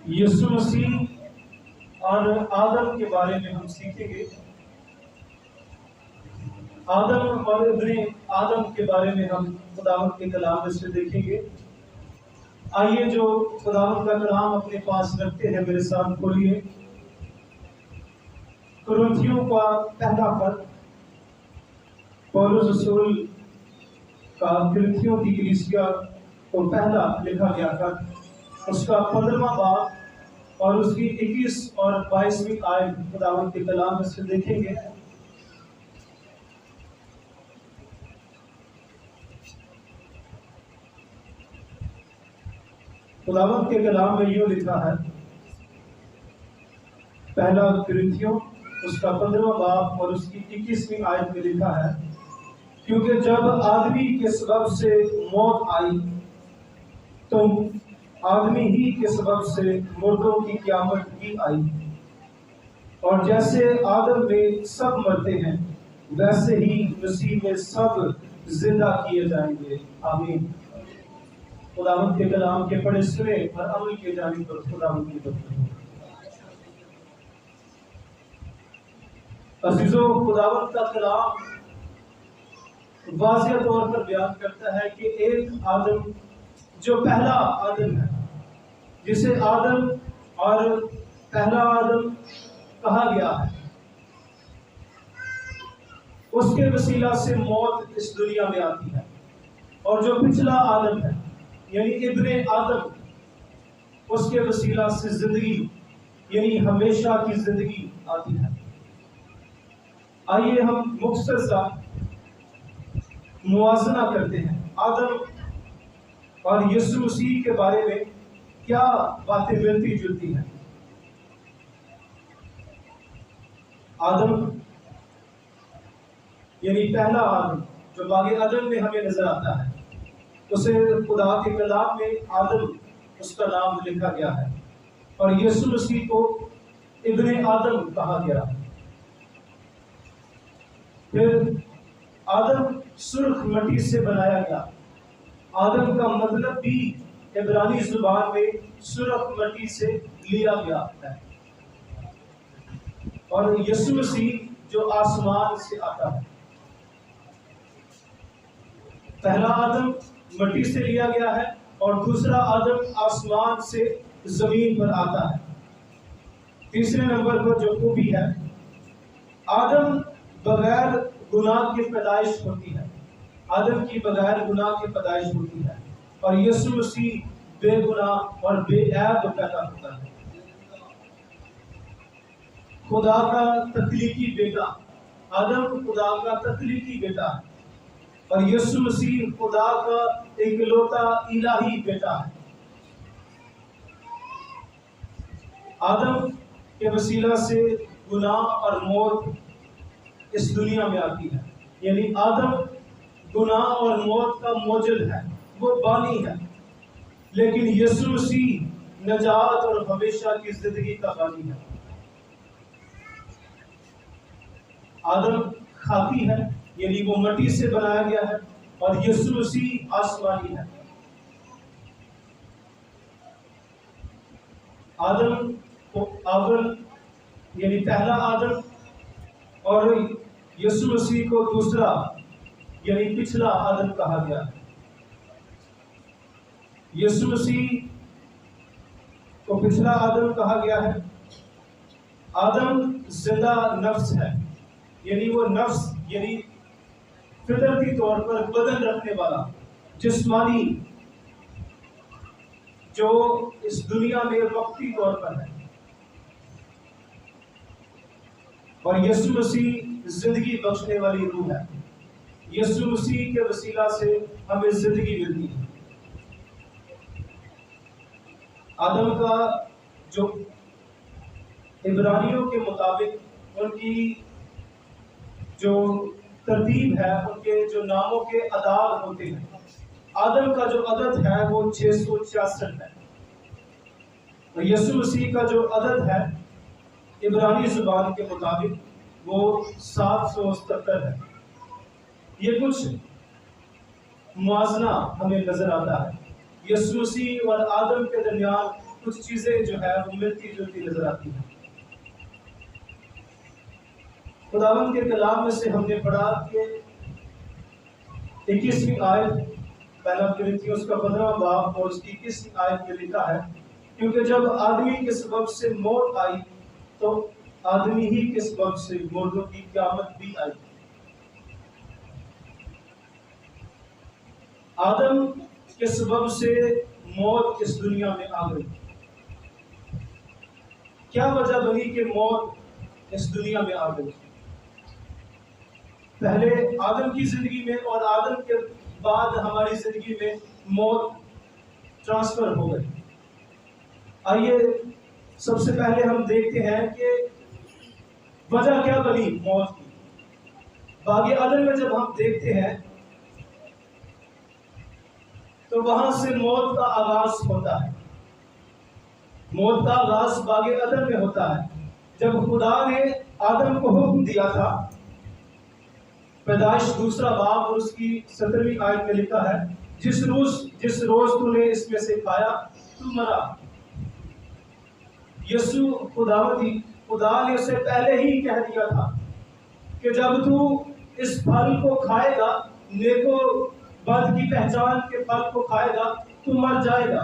یسوع مسیح اور آدم کے بارے میں ہم سیکھیں گے۔ آدم اور ابن آدم کے بارے میں ہم خداوند کے کلام میں سے دیکھیں گے۔ آئیے جو خداوند کا کلام اپنے پاس رکھتے ہیں میرے ساتھ کھولیے کرنتھیوں کا پہلا خط، پولس رسول کا کرنتھیوں کی کلیسیا کو پہلا لکھا گیا خط، اس کا 15واں باب اور اس کی 21 اور 22ویں آیت خداوند کے کلام میں سے دیکھیں گے۔ خداوند کے کلام میں یوں لکھا ہے، پہلا کرنتھیوں اس کا 15واں باب اور اس کی 21ویں آیت میں لکھا ہے، کیونکہ جب آدمی کے سبب سے موت آئی تو آدمی ہی کے سبب سے مردوں کی قیامت بھی آئی، اور جیسے آدم میں سب مرتے ہیں ویسے ہی مسیح میں سب زندہ کیے جائیں گے۔ آمین۔ خداوند کے کلام کے پڑھے سنے اور عمل کیے جانے پر خداوند کی برکت ہو۔ عزیزو، خداوند کا کلام واضح طور پر بیان کرتا ہے کہ ایک آدم جو پہلا آدم ہے، جسے آدم اور پہلا آدم کہا گیا ہے، اس کے وسیلہ سے موت اس دنیا میں آتی ہے، اور جو پچھلا آدم ہے یعنی ابن آدم، اس کے وسیلہ سے زندگی یعنی ہمیشہ کی زندگی آتی ہے۔ آئیے ہم مختصر سا موازنہ کرتے ہیں، آدم اور یسوع مسیح کے بارے میں کیا باتیں ملتی جلتی ہیں۔ آدم یعنی پہلا آدم جو باغ عدن میں ہمیں نظر آتا ہے، اسے خدا کے کلام میں آدم اس کا نام لکھا گیا ہے، اور یسوع مسیح کو ابن آدم کہا گیا۔ پھر آدم سرخ مٹی سے بنایا گیا۔ آدم کا مطلب بھی عبرانی زبان میں سرخ مٹی سے لیا گیا ہے، اور یسوع مسیح جو آسمان سے آتا ہے۔ پہلا آدم مٹی سے لیا گیا ہے اور دوسرا آدم آسمان سے زمین پر آتا ہے۔ تیسرے نمبر پر جو خوبی ہے، آدم بغیر گناہ کی پیدائش ہوتی ہے، آدم کی بغیر گناہ کی پیدائش ہوتی ہے، اور یسوع مسیح بے گناہ اور بے عیب پیدا ہوتا ہے۔ خدا کا تخلیقی بیٹا، آدم خدا کا تخلیقی بیٹا ہے، اور یسوع مسیح خدا کا اکلوتا الہی بیٹا ہے۔ آدم کے وسیلہ سے گناہ اور موت اس دنیا میں آتی ہے، یعنی آدم گناہ اور موت کا موجد ہے، وہ بانی ہے، لیکن یسوع مسیح نجات اور ہمیشہ کی زندگی کا بانی ہے۔ آدم خاکی ہے یعنی وہ مٹی سے بنایا گیا ہے، اور یسوع مسیح آسمانی ہے۔ آدم کو اول یعنی پہلا آدم، اور یسوع مسیح کو دوسرا یعنی پچھلا آدم کہا گیا ہے۔ یسوع مسیح کو پچھلا آدم کہا گیا ہے۔ آدم زندہ نفس ہے، یعنی وہ نفس یعنی فطرتی طور پر بدن رکھنے والا جسمانی جو اس دنیا میں وقتی طور پر ہے، اور یسوع مسیح زندگی بخشنے والی روح ہے۔ یسوع مسیح کے وسیلہ سے ہمیں زندگی ملتی ہے۔ آدم کا جو عبرانیوں کے مطابق ان کی جو ترتیب ہے، ان کے جو ناموں کے اعداد ہوتے ہیں، آدم کا جو عدد ہے وہ 666 ہے، اور یسوع مسیح کا جو عدد ہے عبرانی زبان کے مطابق وہ 777 ہے۔ یہ کچھ موازنہ ہمیں نظر آتا ہے۔ یسوع مسیح اور آدم کے درمیان کچھ چیزیں جو ہے وہ ملتی جلتی نظر آتی ہیں۔ خداوند کے کلام میں سے ہم نے پڑھا کہ 21ویں آیت پہلا کرنتھیوس کا 15واں باب اور اس کی 21ویں آیت میں لکھا ہے، کیونکہ جب آدمی کے سبب سے موت آئی تو آدمی ہی کے سبب سے مردوں کی قیامت بھی آئی۔ آدم کے سبب سے موت اس دنیا میں آ گئی۔ کیا وجہ بنی کہ موت اس دنیا میں آ گئی؟ پہلے آدم کی زندگی میں اور آدم کے بعد ہماری زندگی میں موت ٹرانسفر ہو گئی۔ آئیے سب سے پہلے ہم دیکھتے ہیں کہ وجہ کیا بنی موت کی۔ باغ عدن میں جب ہم دیکھتے ہیں تو وہاں سے موت کا آغاز ہوتا ہے۔ موت کا آغاز باغ عدن میں ہوتا ہے، جب خدا نے آدم کو حکم دیا تھا۔ پیدائش 2 باب اور اس کی 17ویں آیت میں لکھا ہے، جس روز تو نے اس میں سے کھایا تو مرا۔ یسوع خدا نے اسے پہلے ہی کہہ دیا تھا کہ جب تو اس پھل کو کھائے گا، نیک و بد کی پہچان کے پھل کو کھائے گا تو مر جائے گا۔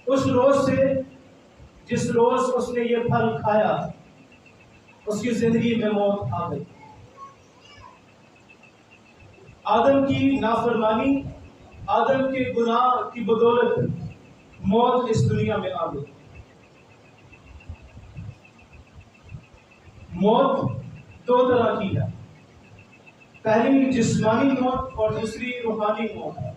اس روز سے جس روز اس نے یہ پھل کھایا اس کی زندگی میں موت آ گئی۔ آدم کی نافرمانی، آدم کے گناہ کی بدولت موت اس دنیا میں آ گئی۔ موت 2 طرح کی ہے، پہلی جسمانی موت اور دوسری روحانی موت ہے۔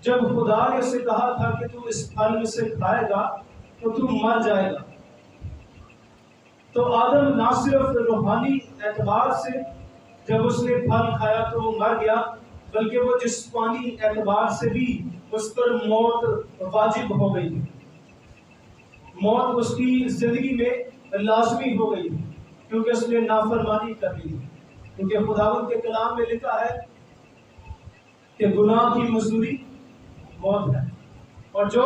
جب خدا نے اسے کہا تھا کہ تو اس پھل میں سے کھائے گا تو تو مر جائے گا، تو آدم نہ صرف روحانی اعتبار سے جب اس نے پھل کھایا تو وہ مر گیا، بلکہ وہ جسمانی اعتبار سے بھی اس پر موت واجب ہو گئی۔ موت اس کی زندگی میں لازمی ہو گئی کیونکہ اس نے نافرمانی کر لی، کیونکہ خداوند کے کلام میں لکھا ہے کہ گناہ کی مزدوری موت ہے، اور جو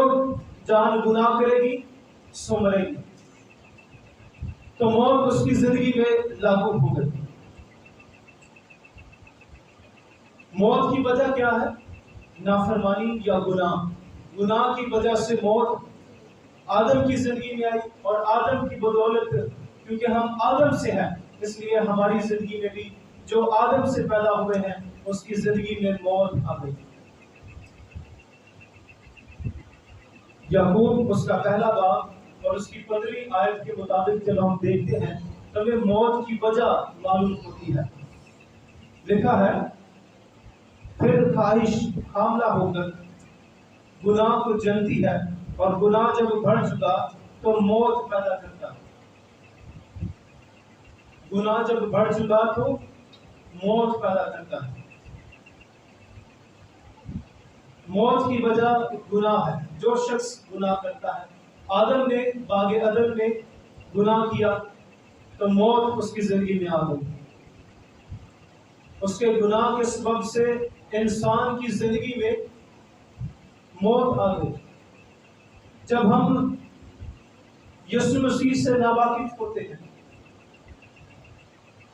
جان گناہ کرے گی سو مرے گی۔ تو موت اس کی زندگی میں لاگو ہو گئی۔ موت کی وجہ کیا ہے؟ نافرمانی یا گناہ۔ گناہ کی وجہ سے موت آدم کی زندگی میں آئی، اور آدم کی بدولت کیونکہ ہم آدم سے ہیں اس لیے ہماری زندگی میں بھی جو آدم سے پیدا ہوئے ہیں اس کی زندگی میں موت آ گئی۔ یعقوب اس کا 1 باب اور اس کی 15ویں آیت کے مطابق جب ہم دیکھتے ہیں تو ہمیں موت کی وجہ معلوم ہوتی ہے۔ لکھا ہے، پھر خواہش حاملہ ہو کر گناہ کو جنتی ہے، اور گناہ جب بڑھ چکا تو موت پیدا کرتا ہے۔ گناہ جب بڑھ چکا تو موت پیدا کرتا ہے۔ موت کی وجہ گناہ ہے۔ جو شخص گناہ کرتا ہے، آدم نے باغ عدن میں گناہ کیا تو موت اس کی زندگی میں آ گئی۔ اس کے گناہ کے سبب سے انسان کی زندگی میں موت آ گئی۔ جب ہم یسوع مسیح سے ناواقف ہوتے ہیں،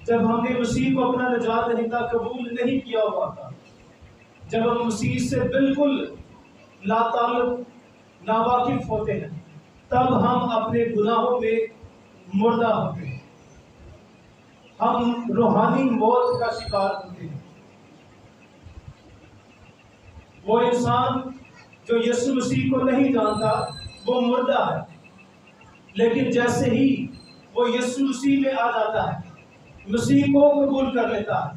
جب ہم نے مسیح کو اپنا نجات دہندہ قبول نہیں کیا ہوا تھا، جب ہم مسیح سے بالکل لا تعلق ناواقف ہوتے ہیں، تب ہم اپنے گناہوں میں مردہ ہوتے ہیں، ہم روحانی موت کا شکار ہوتے ہیں۔ وہ انسان جو یسوع مسیح کو نہیں جانتا وہ مردہ ہے، لیکن جیسے ہی وہ یسوع مسیح میں آ جاتا ہے، مسیح کو قبول کر لیتا ہے،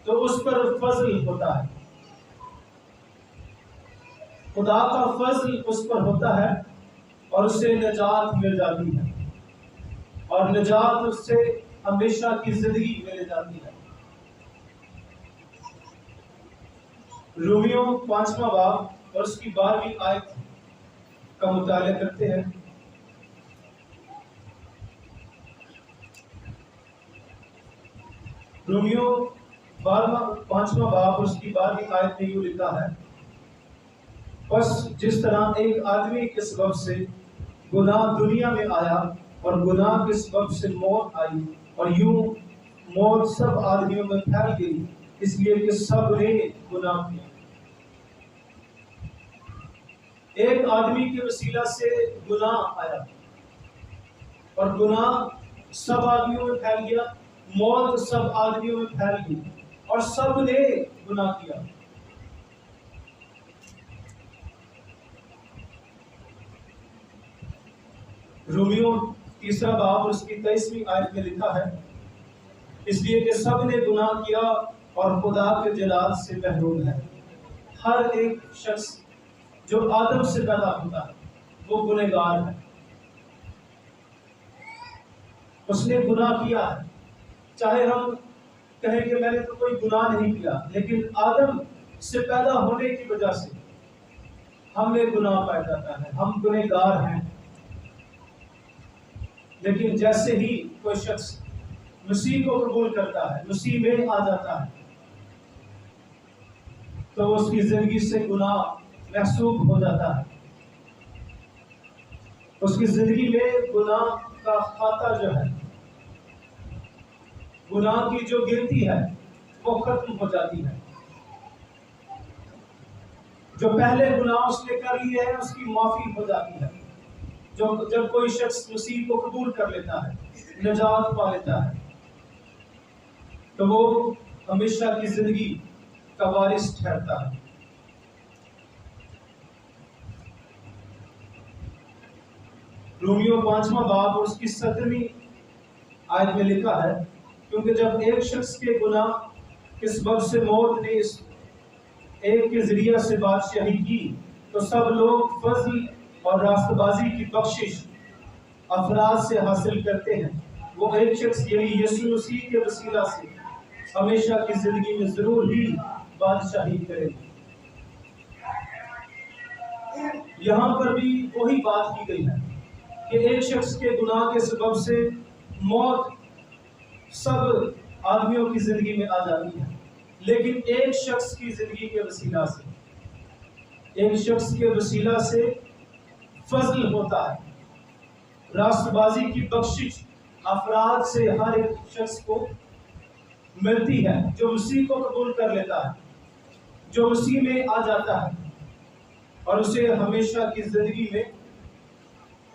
تو اس پر فضل ہوتا ہے، خدا کا فضل اس پر ہوتا ہے اور اسے نجات مل جاتی ہے، اور نجات اس سے ہمیشہ کی زندگی مل جاتی ہے۔ رومیو 5واں باب اور اس کی 12ویں آیت کا مطالعہ کرتے ہیں۔ رومیو 5واں باب اور اس کی 12ویں آیت میں یوں لکھا ہے، بس جس طرح ایک آدمی کے سبب سے گناہ دنیا میں آیا اور گناہ کے سبب سے موت آئی، اور یوں موت سب آدمیوں میں پھیل گئی، اس لیے کہ سب نے گناہ کیا۔ ایک آدمی کے وسیلہ سے گناہ آیا اور گناہ سب آدمیوں میں پھیل گیا، موت سب آدمیوں میں پھیل گئی اور سب نے گناہ کیا۔ رومیو 3 باب اور اس کی 23ویں آیت میں لکھا ہے، اس لیے کہ سب نے گناہ کیا اور خدا کے جلال سے محروم ہے۔ ہر ایک شخص جو آدم سے پیدا ہوتا ہے وہ گنہگار ہے، اس نے گناہ کیا ہے۔ چاہے ہم کہیں کہ میں نے تو کوئی گناہ نہیں کیا، لیکن آدم سے پیدا ہونے کی وجہ سے ہمیں گناہ پایا جاتا ہے، ہم گنہگار ہیں۔ لیکن جیسے ہی کوئی شخص مسیح کو قبول کرتا ہے، مسیح میں آ جاتا ہے، تو اس کی زندگی سے گناہ محسوب ہو جاتا ہے، اس کی زندگی میں گناہ کا خاطہ جو ہے، گناہ کی جو گنتی ہے وہ ختم ہو جاتی ہے۔ جو پہلے گناہ اس نے کر لیے ہیں اس کی معافی ہو جاتی ہے۔ جب کوئی شخص مسیح کو قبول کر لیتا ہے، نجات پا لیتا ہے، تو وہ ہمیشہ کی زندگی کا وارث ٹھہرتا ہے۔ رومیو 5واں باب اور اس کی 17ویں آیت میں لکھا ہے، کیونکہ جب ایک شخص کے گناہ کے سبب سے موت نے اس ایک کے ذریعہ سے بادشاہی کی، تو سب لوگ فضل اور راست بازی کی بخشش افراد سے حاصل کرتے ہیں۔ وہ ایک شخص یعنی یسوع مسیح کے وسیلہ سے ہمیشہ کی زندگی میں ضرور ہی بادشاہی کرے گا۔ یہاں پر بھی وہی بات کی گئی ہے کہ ایک شخص کے گناہ کے سبب سے موت سب آدمیوں کی زندگی میں آ جاتی ہے، لیکن ایک شخص کی زندگی کے وسیلہ سے، ایک شخص کے وسیلہ سے فضل ہوتا ہے، راست بازی کی بخشش افراد سے ہر ایک شخص کو ملتی ہے جو مسیح کو قبول کر لیتا ہے، جو مسیح میں آ جاتا ہے اور اسے ہمیشہ کی زندگی میں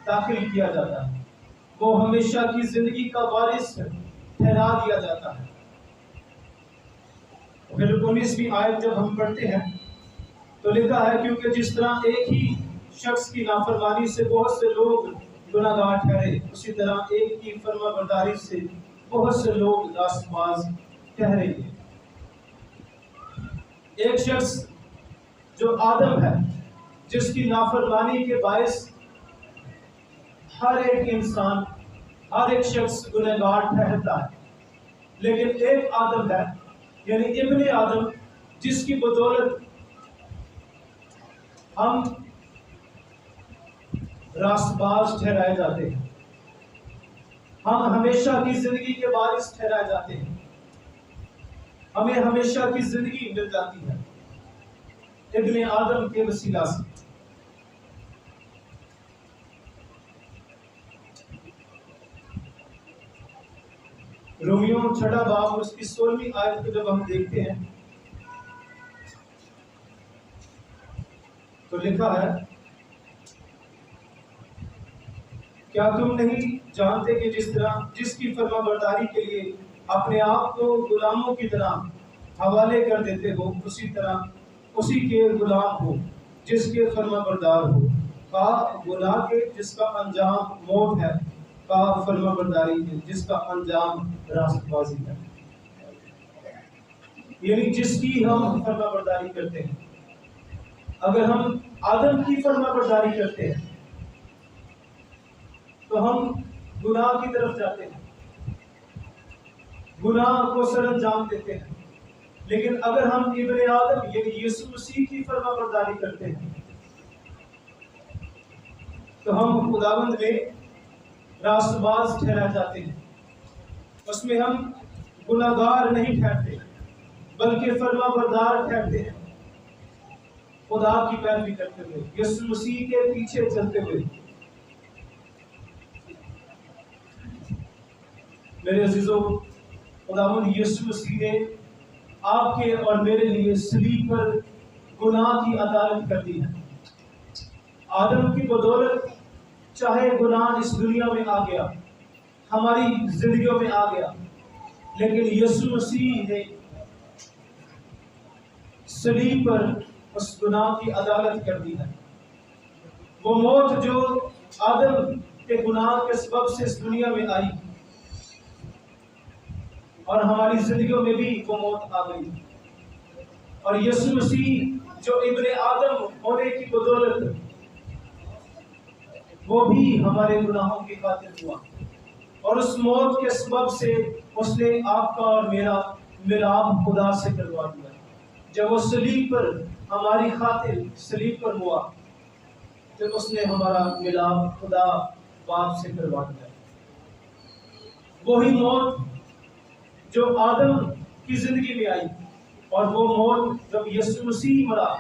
داخل کیا جاتا ہے، وہ ہمیشہ کی زندگی کا وارث ٹھہرا دیا جاتا ہے۔ پھر 19ویں آیت جب ہم پڑھتے ہیں تو لکھا ہے، کیونکہ جس طرح ایک ہی شخص کی نافرمانی سے بہت سے لوگ گناہ گار ٹھہرے، اسی طرح ایک کی فرما برداری سے بہت سے لوگ راست باز ٹھہریں گے۔ ایک شخص جو آدم ہے، جس کی نافرمانی کے باعث ہر ایک انسان، ہر ایک شخص گنہ گار ٹھہرتا ہے، لیکن ایک آدم ہے یعنی ابن آدم، جس کی بدولت ہم راست باز ٹھہرائے جاتے ہیں، ہم ہمیشہ کی زندگی کے وارث ٹھہرائے جاتے ہیں، ہمیں ہمیشہ کی زندگی مل جاتی ہے ابن آدم کے وسیلہ سے۔ رومیو 6 باب اور اس کی 16ویں آیت کو جب ہم دیکھتے ہیں تو لکھا ہے، کیا تم نہیں جانتے کہ جس کی فرما برداری کے لیے اپنے آپ کو غلاموں کی طرح حوالے کر دیتے ہو، اسی کے غلام ہو جس کے فرما بردار ہو، خواہ گناہ کے جس کا انجام موت ہے، خواہ فرما برداری کے جس کا انجام راست بازی ہے۔ یعنی جس کی ہم فرما برداری کرتے ہیں، اگر ہم آدم کی فرما برداری کرتے ہیں تو ہم گناہ کی طرف جاتے ہیں، گناہ کو سر انجام دیتے ہیں، لیکن اگر ہم ابن آدم یعنی یسوع مسیح کی فرما برداری کرتے ہیں تو ہم خداوند میں راست باز ٹھہرائے جاتے ہیں، اس میں ہم گناہگار نہیں ٹھہرتے۔ بلکہ فرما بردار ٹھہرتے ہیں، خدا کی پیروی کرتے ہوئے، یسوع مسیح کے پیچھے چلتے ہوئے۔ میرے عزیزو، خداوند یسوع مسیح نے آپ کے اور میرے لیے صلیب پر گناہ کی عدالت کر دی ہے۔ آدم کی بدولت چاہے گناہ اس دنیا میں آ گیا، ہماری زندگیوں میں آ گیا، لیکن یسوع مسیح نے صلیب پر اس گناہ کی عدالت کر دی ہے۔ وہ موت جو آدم کے گناہ کے سبب سے اس دنیا میں آئی اور ہماری زندگیوں میں بھی وہ موت آ گئی، اور یسوع مسیح جو ابن آدم ہونے کی بدولت وہ بھی ہمارے گناہوں کی خاطر ہوا، اور اس موت کے سبب سے اس نے آپ کا اور میرا ملاپ خدا سے کروا دیا۔ جب وہ صلیب پر ہماری خاطر صلیب پر ہوا تو اس نے ہمارا ملاپ خدا باپ سے کروا دیا۔ وہی موت جو آدم کی زندگی میں آئی، اور وہ موت جب یسوع مسیح مرا،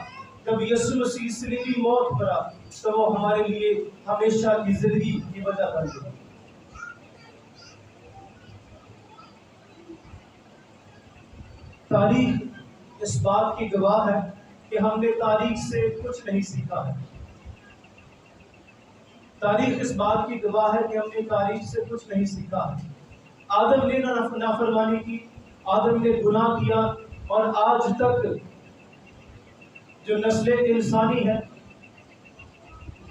جب یسوع مسیح صلیبی موت مرا، تو وہ ہمارے لیے ہمیشہ کی زندگی کی وجہ بن گئی۔ تاریخ اس بات کی گواہ ہے کہ ہم نے تاریخ سے کچھ نہیں سیکھا ہے۔ تاریخ اس بات کی گواہ ہے کہ ہم نے تاریخ سے کچھ نہیں سیکھا ہے۔ آدم نے نافرمانی کی، آدم نے گناہ کیا، اور آج تک جو نسل انسانی ہے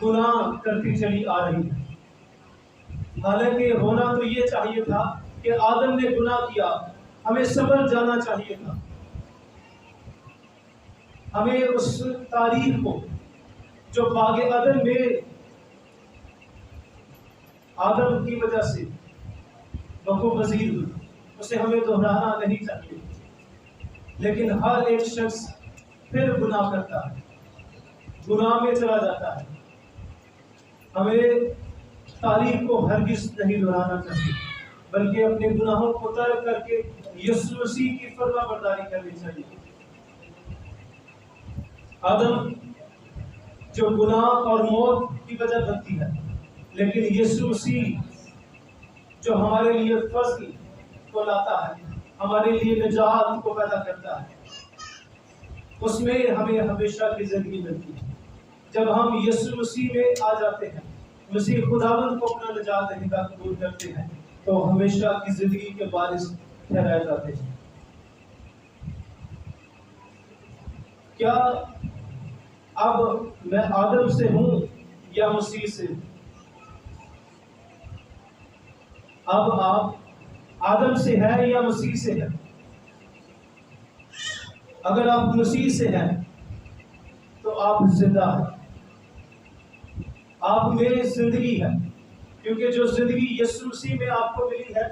گناہ کرتی چلی آ رہی ہے۔ حالانکہ ہونا تو یہ چاہیے تھا کہ آدم نے گناہ کیا، ہمیں صبر جانا چاہیے تھا، ہمیں اس تاریخ کو جو باغ عدن میں آدم کی وجہ سے وقوع پذیر ہوئی، اسے ہمیں دہرانا نہیں چاہیے، لیکن ہر ایک شخص پھر گناہ کرتا ہے، گناہ میں چلا جاتا ہے۔ ہمیں تاریخ کو ہرگز نہیں دہرانا چاہیے، بلکہ اپنے گناہوں کو ترک کر کے یسوع مسیح کی فرما برداری کرنی چاہیے۔ آدم جو گناہ اور موت کی وجہ بنتی ہے، لیکن یسوع مسیح جو ہمارے لیے فضل کو لاتا ہے، ہمارے لیے نجات کو پیدا کرتا ہے، اس میں ہمیں ہمیشہ کی زندگی ملتی ہے۔ جب ہم یسوع مسیح میں آ جاتے ہیں، مسیح خداوند کو اپنا نجات دہندہ قبول کرتے ہیں، تو ہمیشہ کی زندگی کے وارث ٹھہرائے جاتے ہیں۔ کیا اب میں آدم سے ہوں یا مسیح سے؟ اب آپ آدم سے ہیں یا مسیح سے ہیں؟ اگر آپ مسیح سے ہیں تو آپ زندہ ہیں، آپ میں زندگی ہے، کیونکہ جو زندگی یسوع مسیح میں آپ کو ملی ہے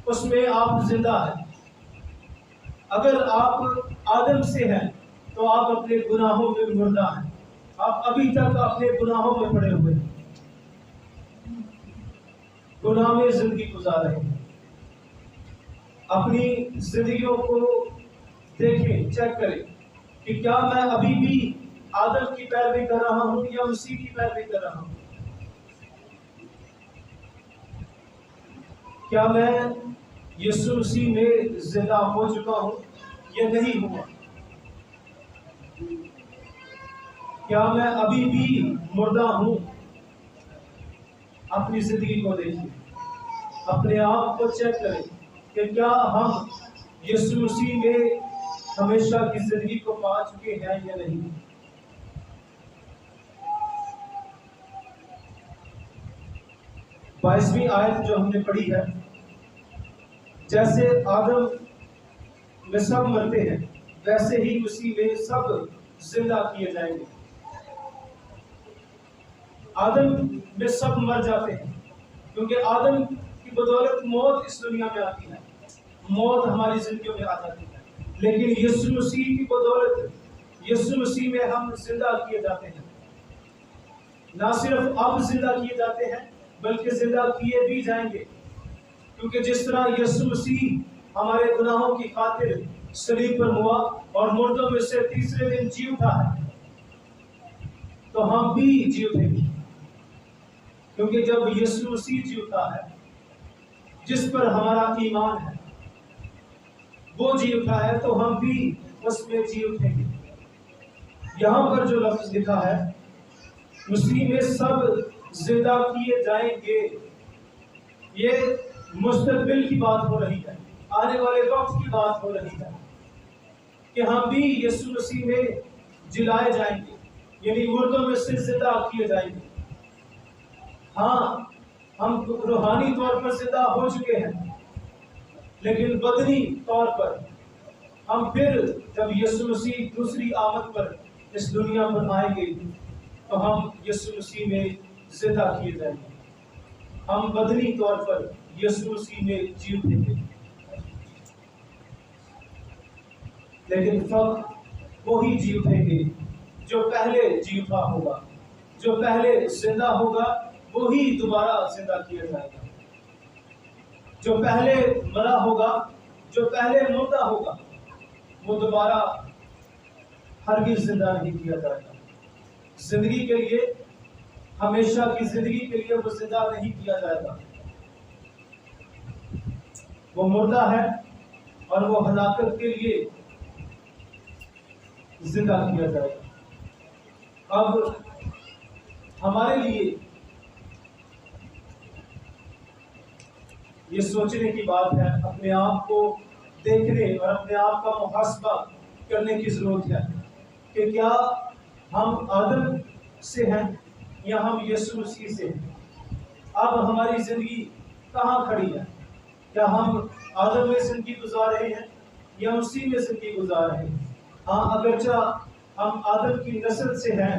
اس میں آپ زندہ ہیں۔ اگر آپ آدم سے ہیں تو آپ اپنے گناہوں میں مردہ ہیں، آپ ابھی تک اپنے گناہوں میں پڑے ہوئے ہیں، گناہ میں زندگی گزار رہے ہیں۔ اپنی زندگیوں کو دیکھیں، چیک کریں کہ کیا میں ابھی بھی آدم کی پیروی کر رہا ہوں یا مسیح کی پیروی کر رہا ہوں؟ کیا میں یسوع مسیح میں زندہ ہو چکا ہوں یا نہیں ہوا؟ کیا میں ابھی بھی مردہ ہوں؟ اپنی زندگی کو دیکھیں، اپنے آپ کو چیک کریں کہ کیا ہم یسوع مسیح میں ہمیشہ کی زندگی کو پا چکے ہیں یا نہیں۔ 22ویں آیت جو ہم نے پڑھی ہے، جیسے آدم میں سب مرتے ہیں ویسے ہی اسی میں سب زندہ کیے جائیں گے۔ آدم میں سب مر جاتے ہیں کیونکہ آدم کی بدولت موت اس دنیا میں آتی ہے، موت ہماری زندگیوں میں آ جاتی ہے، لیکن یسوع مسیح کی بدولت یسوع مسیح میں ہم زندہ کیے جاتے ہیں۔ نہ صرف اب زندہ کیے جاتے ہیں بلکہ زندہ کیے بھی جائیں گے، کیونکہ جس طرح یسوع مسیح ہمارے گناہوں کی خاطر صلیب پر ہوا اور مردوں میں سے تیسرے دن جی اٹھا ہے، تو ہم بھی جی اٹھیں گے، کیونکہ جب یسوع مسیح جی اٹھا ہے جس پر ہمارا ایمان ہے، وہ جی اٹھا ہے، تو ہم بھی اس میں جی اٹھیں گے۔ یہاں پر جو لفظ لکھا ہے مسیح میں سب زندہ کیے جائیں گے، یہ مستقبل کی بات ہو رہی ہے، آنے والے وقت کی بات ہو رہی ہے کہ ہم بھی یسوع مسیح میں جلائے جائیں گے، یعنی مردوں میں سے زندہ کیے جائیں گے۔ ہاں، ہم روحانی طور پر زندہ ہو چکے ہیں، لیکن بدنی طور پر ہم پھر جب یسوع مسیح دوسری آمد پر اس دنیا پر آئیں گے تو ہم یسوع مسیح میں زندہ کیے جائیں گے، ہم بدنی طور پر یسوع مسیح میں جی اٹھیں گے۔ لیکن فرق وہی جی اٹھیں گے جو پہلے جی اٹھا ہوگا، جو پہلے زندہ ہوگا وہی دوبارہ زندہ کیا جائے گا، جو پہلے مرا ہوگا، جو پہلے مردہ ہوگا، وہ دوبارہ ہرگز زندہ نہیں کیا جائے گا۔ زندگی کے لیے، ہمیشہ کی زندگی کے لیے وہ زندہ نہیں کیا جائے گا، وہ مردہ ہے اور وہ ہلاکت کے لیے زندہ کیا جائے گا۔ اب ہمارے لیے یہ سوچنے کی بات ہے، اپنے آپ کو دیکھنے اور اپنے آپ کا محاسبہ کرنے کی ضرورت ہے کہ کیا ہم آدم سے ہیں یا ہم یسوع مسیح سے ہیں؟ اب ہماری زندگی کہاں کھڑی ہے؟ کیا ہم آدم میں زندگی گزار رہے ہیں یا مسیح میں زندگی گزار رہے ہیں؟ ہاں، اگرچہ ہم آدم کی نسل سے ہیں،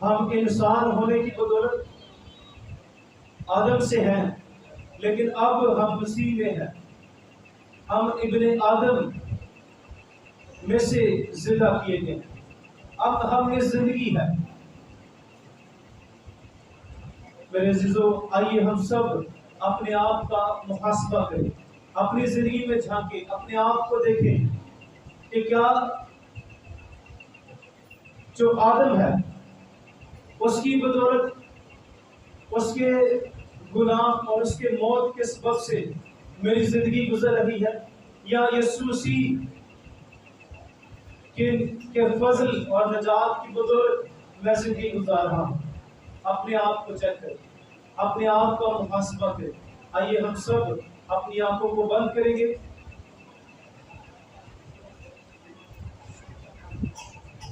ہم انسان ہونے کی بدولت آدم سے ہیں، لیکن اب ہم مسیح میں ہیں، ہم ابن آدم میں سے زندہ کیے گئے ہیں، اب ہم میں زندگی ہے۔ میرے عزیزو، آئیے ہم سب اپنے آپ کا محاسبہ کریں، اپنی زندگی میں جھانکیں، اپنے آپ کو دیکھیں کہ کیا جو آدم ہے اس کی بدولت، اس کے گناہ اور اس کے موت کے سبب سے میری زندگی گزر رہی ہے، یا یسوع مسیح کے فضل اور نجات کی بدولت میں زندگی گزار رہا ہوں؟ اپنے آپ کو چیک کریں، اپنے آپ کا محاسبہ کریں۔ آئیے ہم سب اپنی آنکھوں کو بند کریں گے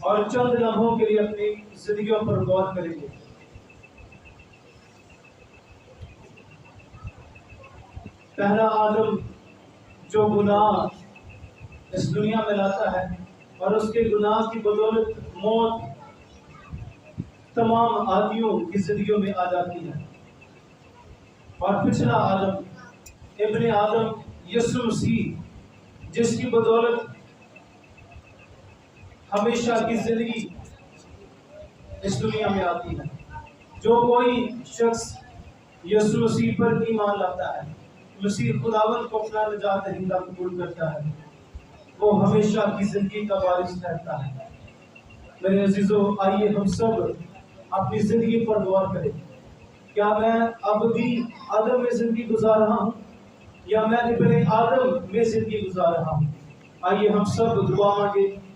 اور چند لمحوں کے لیے اپنی زندگیوں پر غور کریں گے۔ پہلا آدم جو گناہ اس دنیا میں لاتا ہے اور اس کے گناہ کی بدولت موت تمام آدمیوں کی زندگیوں میں آ جاتی ہے، اور پچھلا آدم ابن آدم یسوع مسیح جس کی بدولت ہمیشہ کی زندگی اس دنیا میں آتی ہے۔ جو کوئی شخص یسوع مسیح پر ایمان لاتا ہے، مسیح خداوند کو اپنا نجات دہندہ قبول کرتا ہے، وہ ہمیشہ کی زندگی کا وارث ٹھہرتا ہے۔ میرے عزیزو، آئیے ہم سب اپنی زندگی پر غور کریں۔ کیا میں اب بھی آدم میں زندگی گزار رہا ہوں یا میں ابن آدم میں زندگی گزار رہا ہوں؟ آئیے ہم سب دعا مانگیں